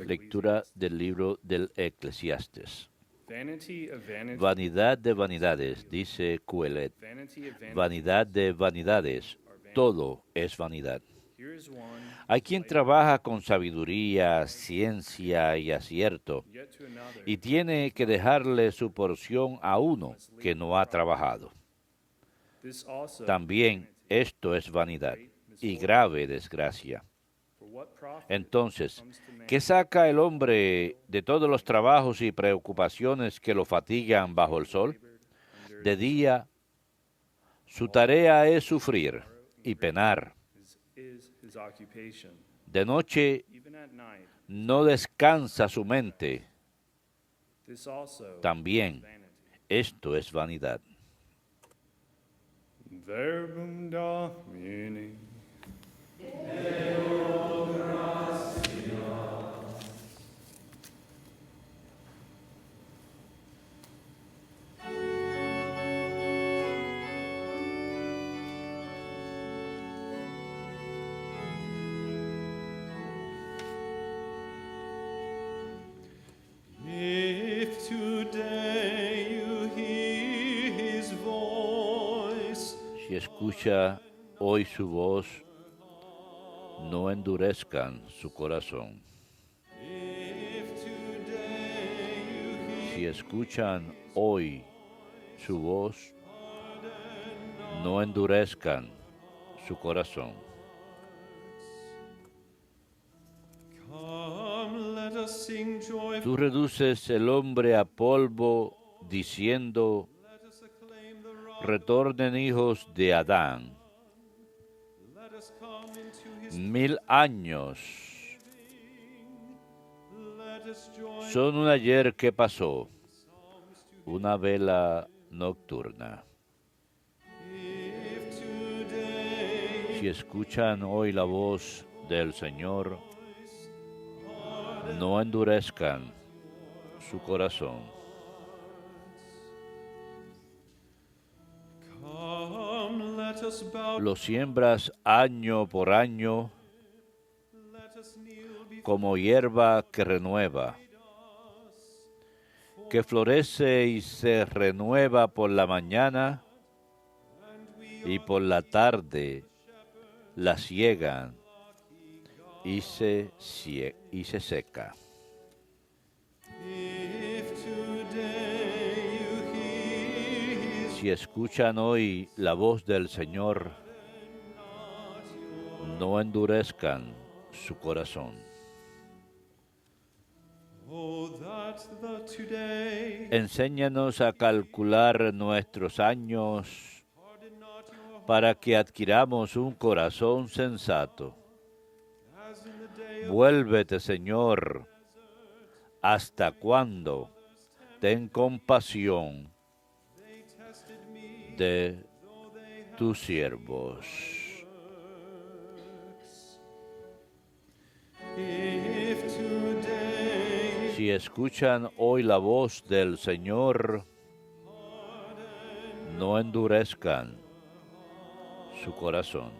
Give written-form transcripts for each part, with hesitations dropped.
Lectura del libro del Eclesiastes. Vanidad de vanidades, dice Coelet. Vanidad de vanidades, todo es vanidad. Hay quien trabaja con sabiduría, ciencia y acierto, y tiene que dejarle su porción a uno que no ha trabajado. También esto es vanidad y grave desgracia. Entonces, ¿qué saca el hombre de todos los trabajos y preocupaciones que lo fatigan bajo el sol? De día, su tarea es sufrir y penar. De noche, no descansa su mente. También, esto es vanidad. Verbum Domini. If today you hear his voice, Si escucha hoy su voz, no endurezcan su corazón. if today you Si escuchan hoy su voz, no endurezcan su corazón. come, let us sing joyful. Tú reduces el hombre a polvo, diciendo, Let us acclaim the rock. retornen hijos de Adán. Let us come into his 1000 años let us join son un ayer que pasó, una vela nocturna. if today Si escuchan hoy la voz del Señor, no endurezcan su corazón. come, let us bow, Lo siembras año por año let us kneel before como hierba que renueva, que florece y se renueva por la mañana y por la tarde la ciegan y se seca. if today you hear his Si escuchan hoy la voz del Señor, no endurezcan su corazón. oh that the today Enséñanos a calcular nuestros años harden not your para que adquiramos un corazón sensato. as in the day of Vuélvete, Señor. ¿Hasta cuándo? Ten compasión they tested me de though they had tus siervos. if today Si escuchan hoy la voz del Señor, no endurezcan su corazón.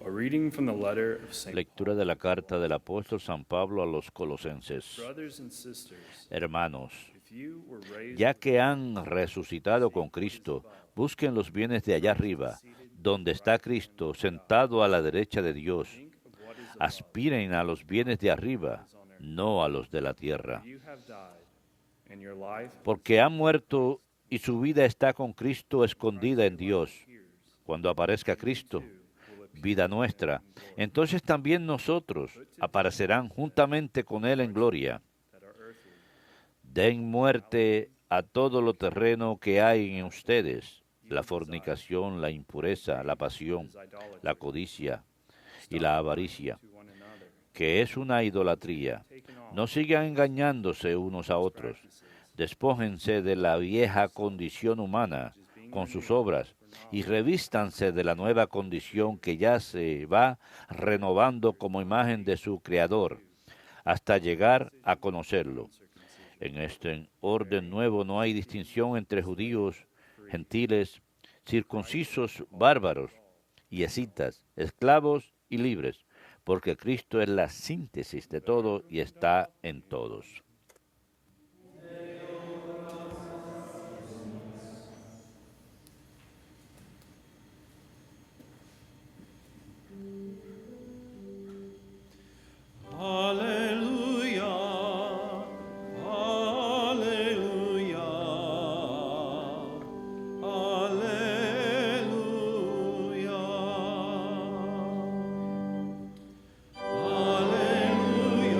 A reading from the letter of St. Lectura de la carta del apóstol San Pablo a los colosenses. Brothers and sisters, Hermanos, if you were raised ya que han resucitado con Cristo, busquen los bienes de allá arriba, donde está Cristo sentado a la derecha de Dios. think of what is above, Aspiren a los bienes de arriba, no a los de la tierra. you have died, and your life Porque han muerto y su vida está con Cristo escondida en Dios. Cuando aparezca Cristo, vida nuestra, entonces también nosotros aparecerán juntamente con Él en gloria. that are earthly, Den muerte a todo lo terreno que hay en ustedes, la fornicación, la impureza, la pasión, is idolatry, la codicia y la avaricia, to one another, que es una idolatría. taken off No sigan engañándose unos a otros. Despójense de la vieja condición humana con sus obras y revístanse de la nueva condición que ya se va renovando como imagen de su Creador, hasta llegar a conocerlo. En este orden nuevo no hay distinción entre judíos, gentiles, circuncisos, bárbaros, y escitas, esclavos y libres, porque Cristo es la síntesis de todo y está en todos. Alleluia, alleluia, alleluia. Alleluia,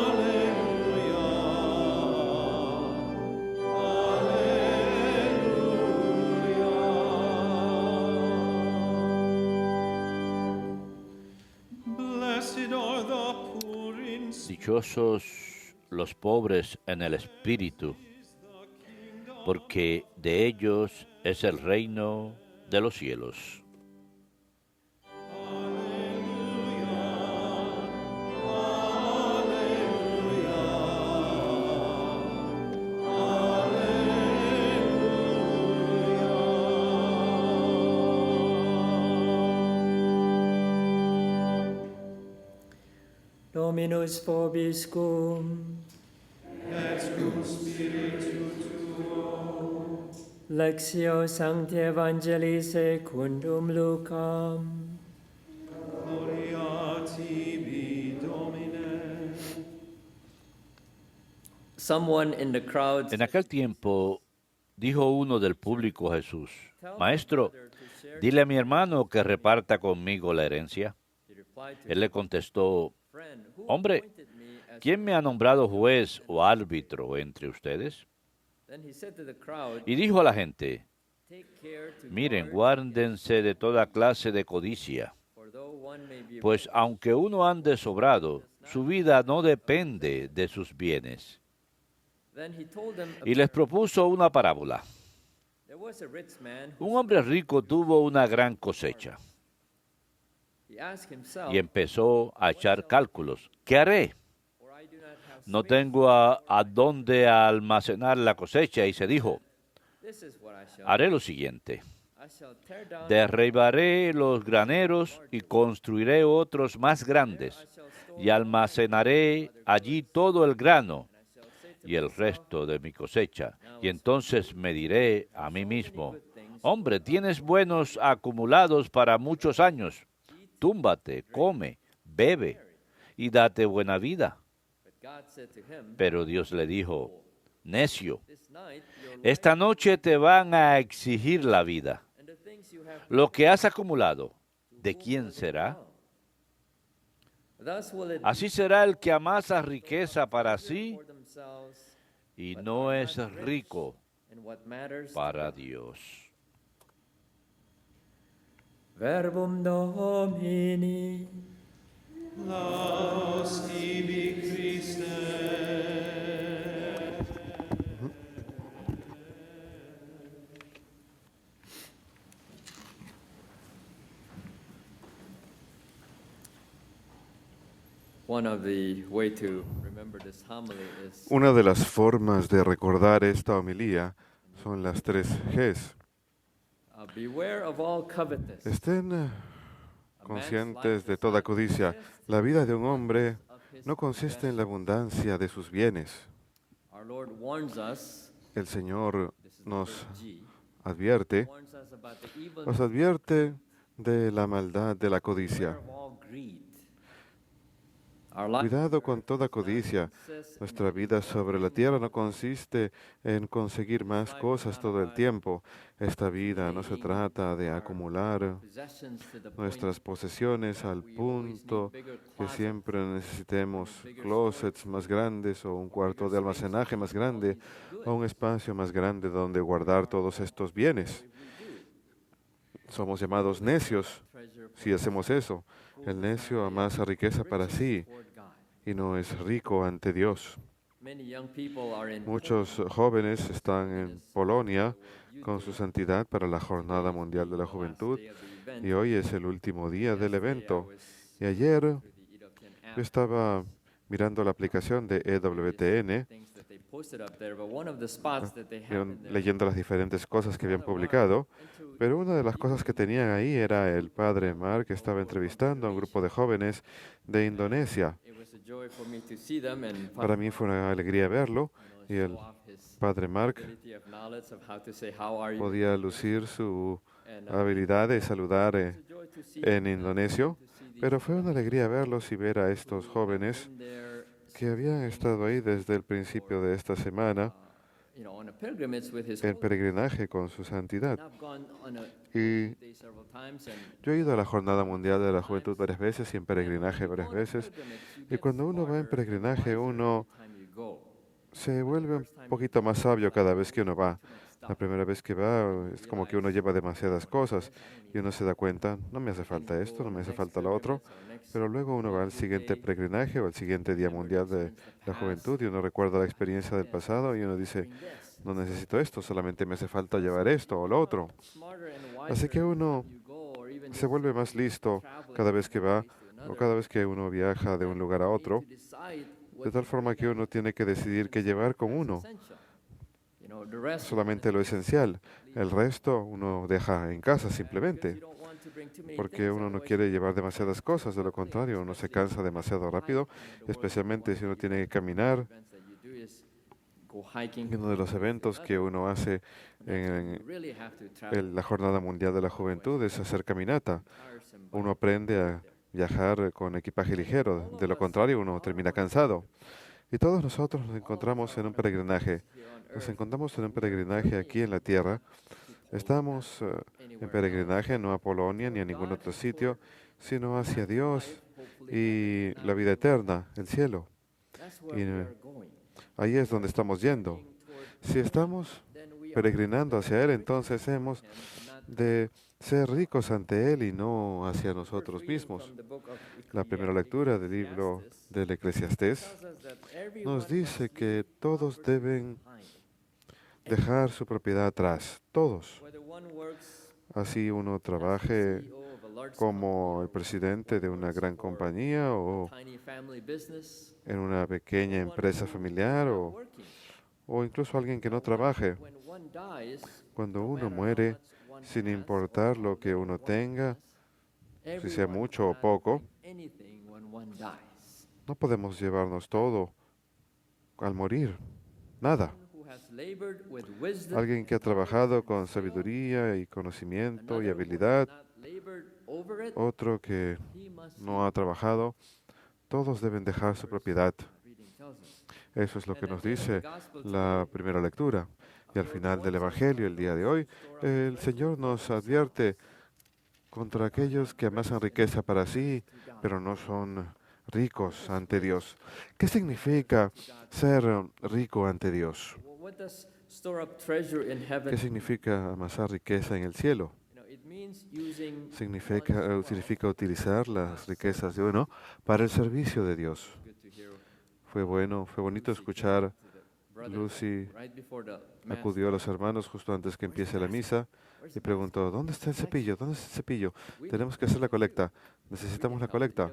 alleluia. Blessed are the poor in spirit, Dichosos los pobres en el espíritu, porque de ellos es el reino de los cielos. Dominus vobiscum. et cum spiritu tuo. Lectio Sancti Evangelii secundum Lucam. Gloria tibi, Domine. Someone in the crowd En aquel tiempo dijo uno del público a Jesús, Maestro, dile a mi hermano que reparta conmigo la herencia. Él le contestó, Hombre, ¿quién me ha nombrado juez o árbitro entre ustedes? Y dijo a la gente, miren, guárdense de toda clase de codicia, pues aunque uno ande sobrado, su vida no depende de sus bienes. Y les propuso una parábola. Un hombre rico tuvo una gran cosecha y empezó a echar cálculos. ¿Qué haré? No tengo a dónde almacenar la cosecha. Y se dijo, haré lo siguiente. Derribaré los graneros y construiré otros más grandes y almacenaré allí todo el grano y el resto de mi cosecha. Y entonces me diré a mí mismo, hombre, tienes buenos acumulados para muchos años. Túmbate, come, bebe y date buena vida. Pero Dios le dijo, necio, esta noche te van a exigir la vida. Lo que has acumulado, ¿de quién será? Así será el que amasa riqueza para sí y no es rico para Dios. Verbum Domini. Laus tibi, Christe. Una de las formas de recordar esta homilía son las 3 Gs. Beware of all covetousness. Estén conscientes de toda codicia. La vida de un hombre no consiste en la abundancia de sus bienes. Our Lord warns us, El Señor this is the nos word G, advierte, warns us about the evil nos advierte de la maldad de la codicia. of all greed. Our life Cuidado con toda codicia. Nuestra vida sobre la tierra no consiste en conseguir más cosas todo el tiempo. Esta vida no se trata de acumular possessions to the point nuestras posesiones al punto que siempre necesitemos closets más grandes o un cuarto de almacenaje más grande o un espacio más grande donde guardar todos estos bienes. Somos llamados necios si hacemos eso. El necio amasa riqueza para sí y no es rico ante Dios. Many young people are in Muchos jóvenes están en Polonia con su santidad para la Jornada Mundial de la Juventud y hoy es el último día del evento. Y ayer yo estaba mirando la aplicación de EWTN, things that they posted up there, but one of the spots that they have in there, leyendo las diferentes cosas que habían publicado, pero una de las cosas que tenían ahí era el padre Mark que estaba entrevistando a un grupo de jóvenes de Indonesia. it was a joy for me to see them and Para mí fue una alegría verlo y el show off his padre Mark ability of knowledge of how to say how are you. podía lucir su And habilidad de saludar it's a joy to see en indonesio, pero fue una alegría verlos y ver a estos jóvenes them there, que habían estado ahí desde el principio de esta semana on a pilgrimage with his en holiness. peregrinaje con su santidad. And I've gone on a Y day several times, and yo he ido a la Jornada Mundial de la Juventud varias veces y en peregrinaje varias veces. Y cuando uno va en peregrinaje, uno time you go. se vuelve un poquito más sabio cada vez que uno va. La primera vez que va es como que uno lleva demasiadas cosas y uno se da cuenta, no me hace falta esto, no me hace falta lo otro, pero luego uno va al siguiente peregrinaje o al siguiente Día Mundial de la Juventud y uno recuerda la experiencia del pasado y uno dice, no necesito esto, solamente me hace falta llevar esto o lo otro. Así que uno se vuelve más listo cada vez que va o cada vez que uno viaja de un lugar a otro, de tal forma que uno tiene que decidir qué llevar con uno, solamente lo esencial. El resto uno deja en casa simplemente, porque uno no quiere llevar demasiadas cosas, de lo contrario, uno se cansa demasiado rápido, especialmente si uno tiene que caminar. Y uno de los eventos que uno hace en la Jornada Mundial de la Juventud es hacer caminata. Uno aprende a viajar con equipaje ligero, de lo contrario uno termina cansado. Y todos nosotros nos encontramos en un peregrinaje. Nos encontramos en un peregrinaje aquí en la tierra. Estamos en peregrinaje no a Polonia ni a ningún otro sitio, sino hacia Dios y la vida eterna, el cielo. Y ahí es donde estamos yendo. Si estamos peregrinando hacia Él, entonces hemos de ser ricos ante Él y no hacia nosotros mismos. La primera lectura del libro del Eclesiastés nos dice que todos deben dejar su propiedad atrás, todos. Así uno trabaje como el presidente de una gran compañía o en una pequeña empresa familiar o incluso alguien que no trabaje. Cuando uno muere, sin importar lo que uno tenga, si sea mucho o poco, no podemos llevarnos todo al morir, nada. Alguien que ha trabajado con sabiduría y conocimiento y habilidad, otro que no ha trabajado, todos deben dejar su propiedad. Eso es lo que nos dice la primera lectura. Y al final del Evangelio, el día de hoy, el Señor nos advierte contra aquellos que amasan riqueza para sí, pero no son ricos ante Dios. ¿Qué significa ser rico ante Dios? ¿Qué significa amasar riqueza en el cielo? Significa utilizar las riquezas de uno para el servicio de Dios. Fue bonito escuchar. Lucy acudió a los hermanos justo antes que empiece la misa y preguntó, ¿dónde está el cepillo? ¿Dónde está el cepillo? Tenemos que hacer la colecta. Necesitamos la colecta.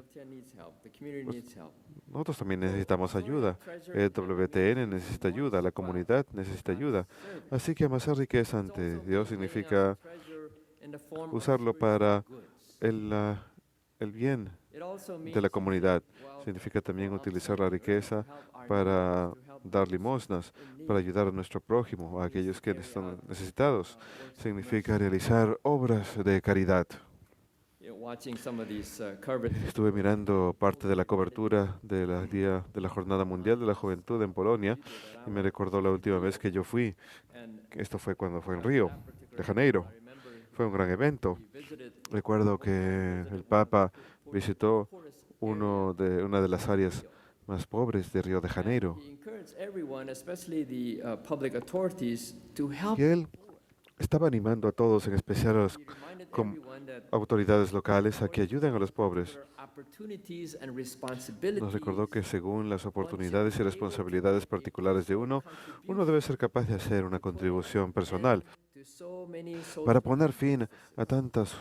Nosotros también necesitamos ayuda. El WTN necesita ayuda. La comunidad necesita ayuda. Así que amasar riqueza ante Dios significa usarlo para el bien de la comunidad. Significa también utilizar la riqueza para dar limosnas, para ayudar a nuestro prójimo, a aquellos que están necesitados. Significa realizar obras de caridad. Estuve mirando parte de la cobertura de la Jornada Mundial de la Juventud en Polonia y me recordó la última vez que yo fui. Esto fue cuando fue en Río de Janeiro. Fue un gran evento. Recuerdo que el Papa visitó una de las áreas más pobres de Río de Janeiro. Y él estaba animando a todos, en especial a las autoridades locales, a que ayuden a los pobres. Nos recordó que según las oportunidades y responsabilidades particulares de uno debe ser capaz de hacer una contribución personal para poner fin a tantas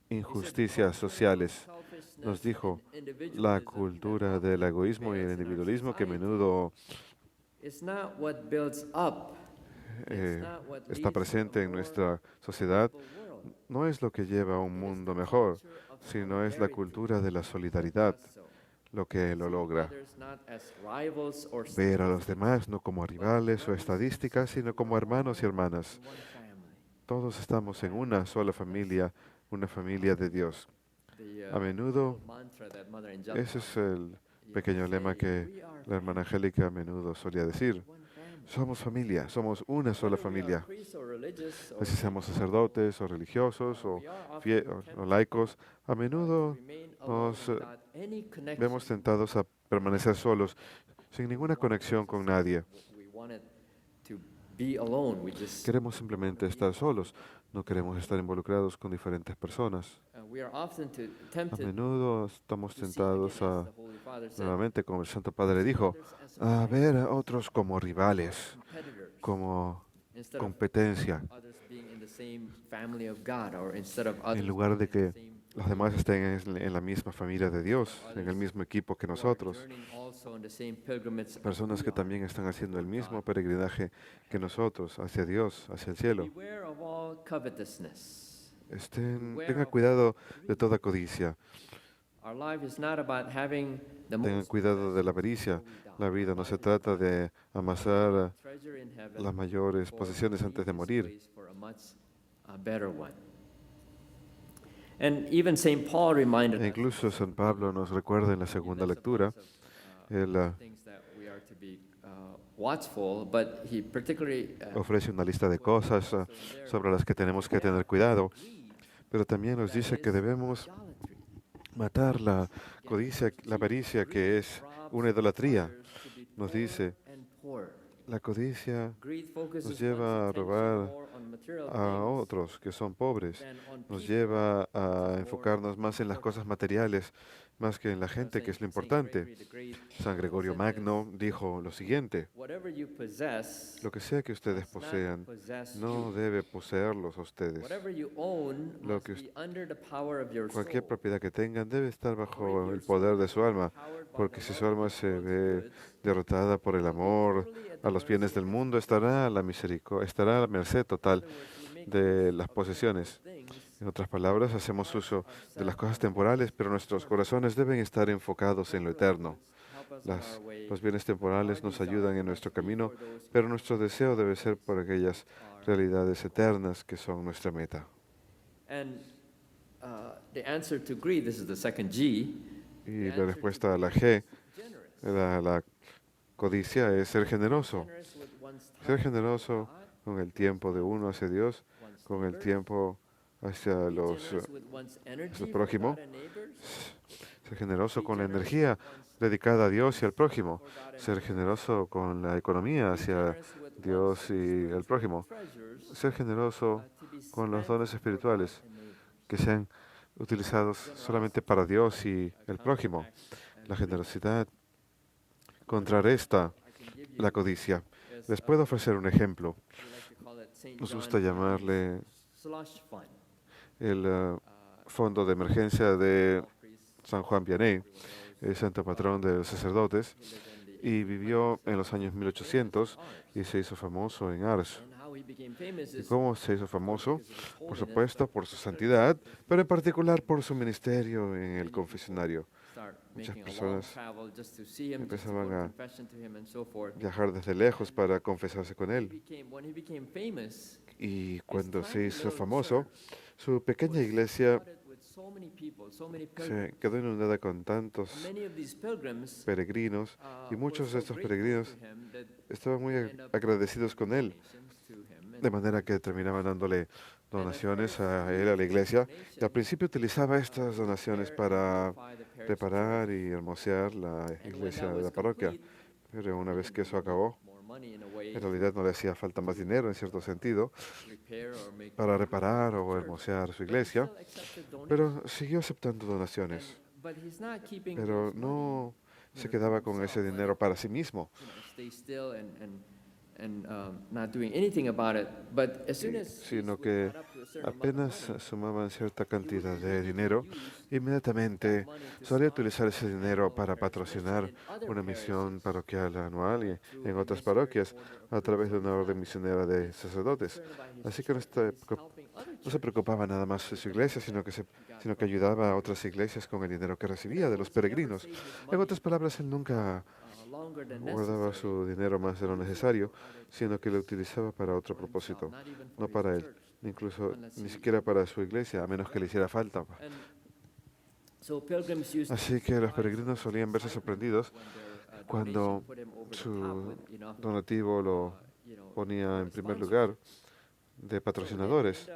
injusticias sociales. nos dijo la cultura del egoísmo y el individualismo que a menudo está presente en nuestra sociedad no es lo que lleva a un mundo mejor, sino es la cultura de la solidaridad lo que lo logra. Ver a los demás no como rivales o estadísticas, sino como hermanos y hermanas. Todos estamos en una sola familia, una familia de Dios. A menudo, ese es el pequeño lema que la hermana Angélica a menudo solía decir. Somos familia, somos una sola familia. Si seamos sacerdotes o religiosos o laicos, a menudo nos vemos tentados a permanecer solos, sin ninguna conexión con nadie. Queremos simplemente estar solos, no queremos estar involucrados con diferentes personas. A menudo estamos tentados a, nuevamente, como el Santo Padre dijo, a ver a otros como rivales, como competencia, en lugar de que los demás estén en la misma familia de Dios, en el mismo equipo que nosotros. Personas que también están haciendo el mismo peregrinaje que nosotros, hacia Dios, hacia el cielo. Tengan cuidado de toda codicia. Tengan cuidado de la avaricia. La vida no se trata de amasar las mayores posesiones antes de morir. E incluso San Pablo nos recuerda en la segunda lectura, él ofrece una lista de cosas sobre las que tenemos que tener cuidado, pero también nos dice que debemos matar la codicia, la avaricia, que es una idolatría. Nos dice, la codicia nos lleva a robar a otros que son pobres, nos lleva a enfocarnos más en las cosas materiales, más que en la gente, que es lo importante. San Gregorio Magno dijo lo siguiente: lo que sea que ustedes posean no debe poseerlos a ustedes. Cualquier propiedad que tengan debe estar bajo el poder de su alma, porque si su alma se ve derrotada por el amor a los bienes del mundo, estará a la merced total de las posesiones. En otras palabras, hacemos uso de las cosas temporales, pero nuestros corazones deben estar enfocados en lo eterno. Los bienes temporales nos ayudan en nuestro camino, pero nuestro deseo debe ser por aquellas realidades eternas que son nuestra meta. Y la respuesta a la G, la codicia, es ser generoso. Ser generoso con el tiempo de uno hacia Dios, con el tiempo hacia el prójimo. Ser generoso con la energía dedicada a Dios y al prójimo. Ser generoso con la economía hacia Dios y el prójimo. Ser generoso con los dones espirituales que sean utilizados solamente para Dios y el prójimo. La generosidad contrarresta la codicia. Les puedo ofrecer un ejemplo. Nos gusta llamarle el Fondo de Emergencia de San Juan Vianney, el santo patrón de los sacerdotes, y vivió en los años 1800 y se hizo famoso en Ars. ¿Y cómo se hizo famoso? Por supuesto, por su santidad, pero en particular por su ministerio en el confesionario. Muchas personas empezaban a viajar desde lejos para confesarse con él. Y cuando se hizo famoso, su pequeña iglesia se quedó inundada con tantos peregrinos, y muchos de estos peregrinos estaban muy agradecidos con él, de manera que terminaban dándole donaciones a él, a la iglesia, y al principio utilizaba estas donaciones para reparar y hermosear la iglesia de la parroquia, pero una vez que eso acabó, en realidad no le hacía falta más dinero, en cierto sentido, para reparar o hermosear su iglesia, pero siguió aceptando donaciones. Pero no se quedaba con ese dinero para sí mismo. not doing anything about it. But as soon as sino we que got up to a certain amount of apenas money, sumaban cierta cantidad de dinero, inmediatamente solía utilizar ese dinero para patrocinar una misión parroquial anual y en otras parroquias a través de una orden misionera de sacerdotes. Así que no se preocupaba nada más de su iglesia, sino que ayudaba a otras iglesias con el dinero que recibía de los peregrinos. En otras palabras, él nunca longer than guardaba necessary, su dinero más de lo necesario, sino que lo utilizaba para otro propósito, no para él, incluso ni siquiera para su iglesia, a menos que le hiciera falta. And so pilgrims used Así que los peregrinos solían verse sorprendidos their cuando donation put him over the top su with enough, donativo lo ponía en primer lugar de patrocinadores.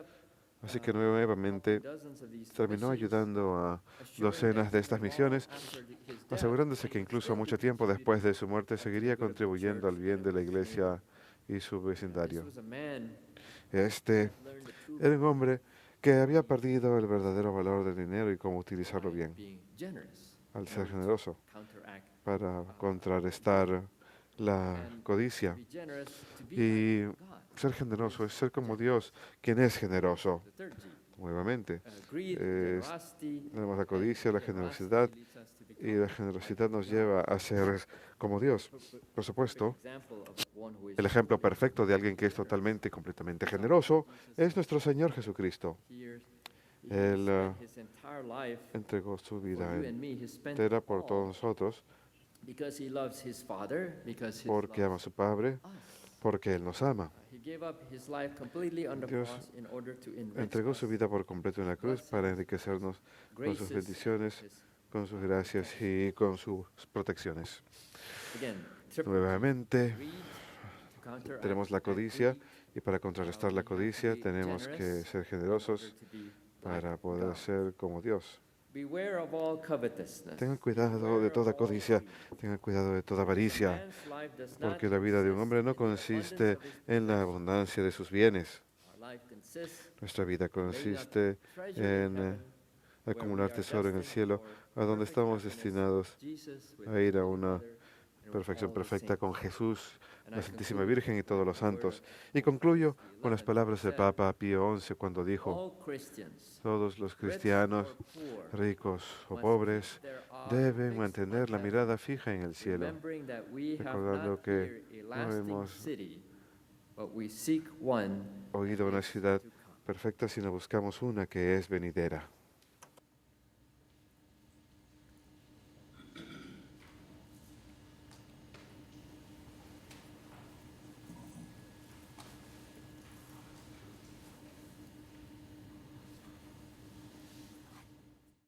Así que nuevamente dozens of these terminó missions, ayudando a assuring docenas that de estas long misiones, after his death, asegurándose que incluso mucho tiempo después de su muerte seguiría contribuyendo al bien de la iglesia y su this vecindario. was a man Este who learned the true era un hombre que había perdido el verdadero valor del dinero y cómo utilizarlo bien, being generous al ser generoso, counteract para contrarrestar la codicia. be generous to be Y like God. ser generoso es ser como Dios, quien es generoso. The third G, Nuevamente, greed, es- generosity, tenemos la codicia, la generosidad, leads us to y la generosidad nos lleva a ser como Dios. Por supuesto, example of one who is el ejemplo perfecto de alguien que es totalmente y completamente generoso es nuestro Señor Jesucristo. here. Él Spent his entire life entregó su for vida you and me. He spent entera it por all todos nosotros because he loves his Father, because he porque ama a loves su Padre, us. porque Él nos ama. He gave up his life completely on the Dios cross in order to enrich Entregó us su vida por completo en la cruz para enriquecernos con sus graces, bendiciones, his- con sus gracias y con sus protecciones. Again, triple Nuevamente, greed to counteract tenemos la that codicia greed. y para contrarrestar la codicia tenemos que ser generosos para poder ser como Dios. Beware of all covetousness. Tengan cuidado de toda codicia, tengan cuidado de toda avaricia, Man's life does not porque la vida de un hombre no consist in the consiste abundance of his en la abundancia de sus bienes. Our life consists Nuestra vida in laying up consiste treasure in en heaven, where acumular we are tesoro en el destined cielo, for a donde perfect estamos happiness destinados with Jesus, with a ir a the una Father, and with perfección all the perfecta saints. con Jesús, And la I Santísima conclude Virgen y todos los with the word santos. of Y concluyo Pius con las XI, palabras del said, Papa Pío XI cuando dijo, all Christians, todos los rich cristianos, or poor, ricos o must pobres, keep their eyes deben fixed mantener on la heaven, mirada fija en el cielo, remembering that we have recordando not que here a no lasting hemos city, but we seek one oído that una is ciudad to come. perfecta, sino buscamos una que es venidera.